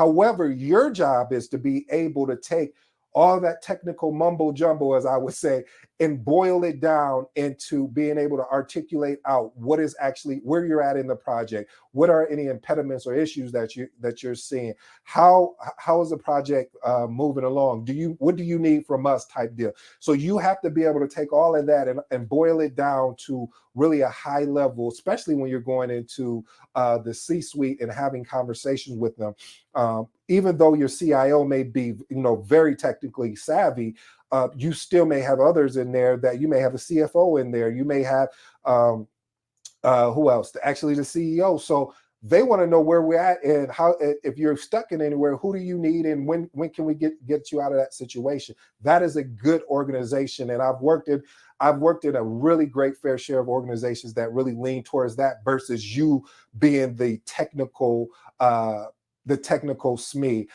However, your job is to be able to take all that technical mumbo jumbo, as I would say, and boil it down into being able to articulate out what is actually where you're at in the project. What are any impediments or issues that you're seeing? How is the project moving along? What do you need from us? Type deal. So you have to be able to take all of that and boil it down to really a high level, especially when you're going into the C-suite and having conversations with them. Even though your CIO may be, very technically savvy, you still may have others in there. That you may have a CFO in there. You may have who else? Actually, the CEO. So they want to know where we're at and how. If you're stuck in anywhere, who do you need, and when can we get you out of that situation? That is a good organization, and I've worked in a really great fair share of organizations that really lean towards that versus you being the technical SME.